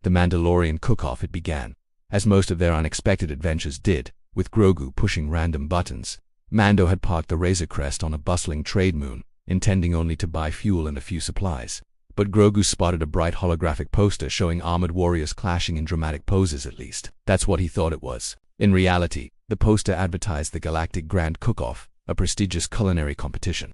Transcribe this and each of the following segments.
The Mandalorian Cook Off it began, as most of their unexpected adventures did, with Grogu pushing random buttons. Mando had parked the Razor Crest on a bustling trade moon, intending only to buy fuel and a few supplies. But Grogu spotted a bright holographic poster showing armored warriors clashing in dramatic poses. At least that's what he thought it was. In reality, the poster advertised the Galactic Grand Cook-Off, a prestigious culinary competition.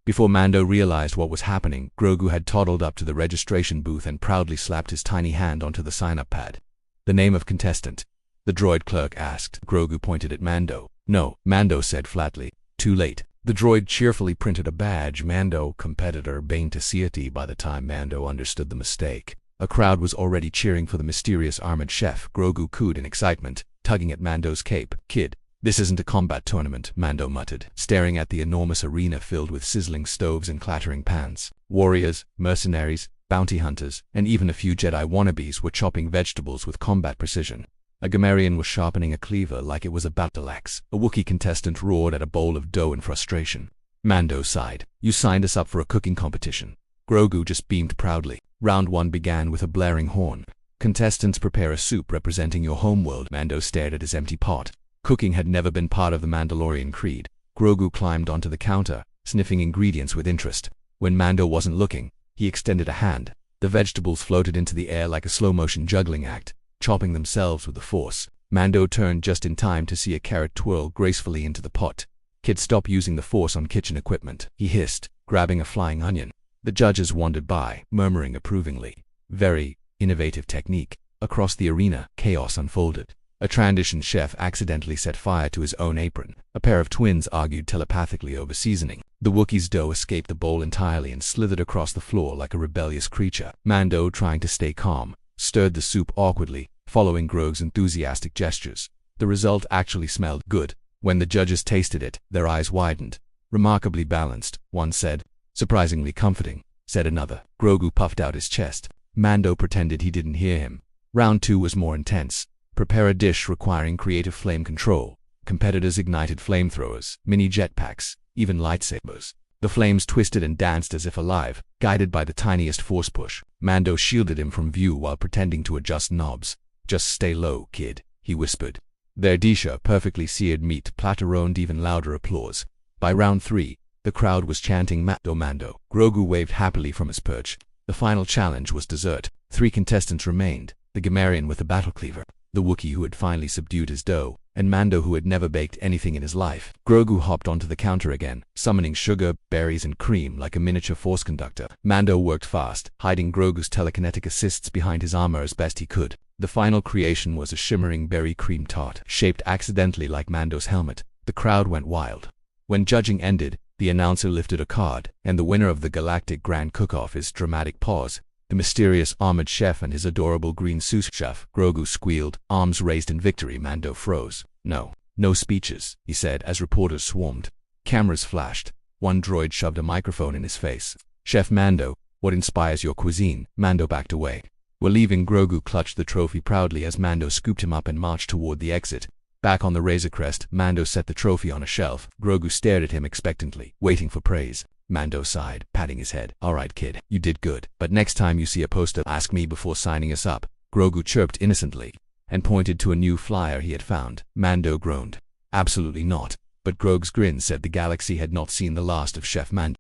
Before Mando realized what was happening, Grogu had toddled up to the registration booth and proudly slapped his tiny hand onto the sign-up pad. "The name of contestant?" the droid clerk asked. Grogu pointed at Mando. "No," Mando said flatly. "Too late." The droid cheerfully printed a badge. Mando, competitor, bane to satiety. By the time Mando understood the mistake, a crowd was already cheering for the mysterious armored chef. Grogu cooed in excitement, tugging at Mando's cape. "Kid, this isn't a combat tournament," Mando muttered, staring at the enormous arena filled with sizzling stoves and clattering pans. Warriors, mercenaries, bounty hunters, and even a few Jedi wannabes were chopping vegetables with combat precision. A Gamorrean was sharpening a cleaver like it was a battle axe. A Wookiee contestant roared at a bowl of dough in frustration. Mando sighed. "You signed us up for a cooking competition." Grogu just beamed proudly. Round 1 began with a blaring horn. "Contestants, prepare a soup representing your homeworld." Mando stared at his empty pot. Cooking had never been part of the Mandalorian creed. Grogu climbed onto the counter, sniffing ingredients with interest. When Mando wasn't looking, he extended a hand. The vegetables floated into the air like a slow-motion juggling act, chopping themselves with the force. Mando turned just in time to see a carrot twirl gracefully into the pot. "Kid, stop using the force on kitchen equipment," he hissed, grabbing a flying onion. The judges wandered by, murmuring approvingly. "Very innovative technique." Across the arena, chaos unfolded. A transition chef accidentally set fire to his own apron. A pair of twins argued telepathically over seasoning. The Wookiee's dough escaped the bowl entirely and slithered across the floor like a rebellious creature. Mando, trying to stay calm, stirred the soup awkwardly, following Grogu's enthusiastic gestures. The result actually smelled good. When the judges tasted it, their eyes widened. "Remarkably balanced," one said. "Surprisingly comforting," said another. Grogu puffed out his chest. Mando pretended he didn't hear him. Round 2 was more intense. Prepare a dish requiring creative flame control. Competitors ignited flamethrowers, mini jetpacks, even lightsabers. The flames twisted and danced as if alive, guided by the tiniest force push. Mando shielded him from view while pretending to adjust knobs. "Just stay low, kid," he whispered. Their disha, perfectly seared meat, platter-owned even louder applause. By round 3, the crowd was chanting "Mando, Mando." Grogu waved happily from his perch. The final challenge was dessert. 3 contestants remained: the Gamorrean with the battle cleaver, the Wookiee who had finally subdued his dough, and Mando who had never baked anything in his life. Grogu hopped onto the counter again, summoning sugar, berries, and cream like a miniature force conductor. Mando worked fast, hiding Grogu's telekinetic assists behind his armor as best he could. The final creation was a shimmering berry cream tart, shaped accidentally like Mando's helmet. The crowd went wild. When judging ended, the announcer lifted a card, and the winner of the Galactic Grand Cook-Off is dramatic pause. The mysterious armored chef and his adorable green sous chef. Grogu squealed, arms raised in victory. Mando froze. No speeches," he said as reporters swarmed. Cameras flashed. One droid shoved a microphone in his face. "Chef Mando, what inspires your cuisine?" Mando backed away. "We're leaving." Grogu clutched the trophy proudly as Mando scooped him up and marched toward the exit. Back on the Razor Crest, Mando set the trophy on a shelf. Grogu stared at him expectantly, waiting for praise. Mando sighed, patting his head. "All right, kid, you did good. But next time you see a poster, ask me before signing us up." Grogu chirped innocently and pointed to a new flyer he had found. Mando groaned. "Absolutely not." But Grogu's grin said the galaxy had not seen the last of Chef Mando.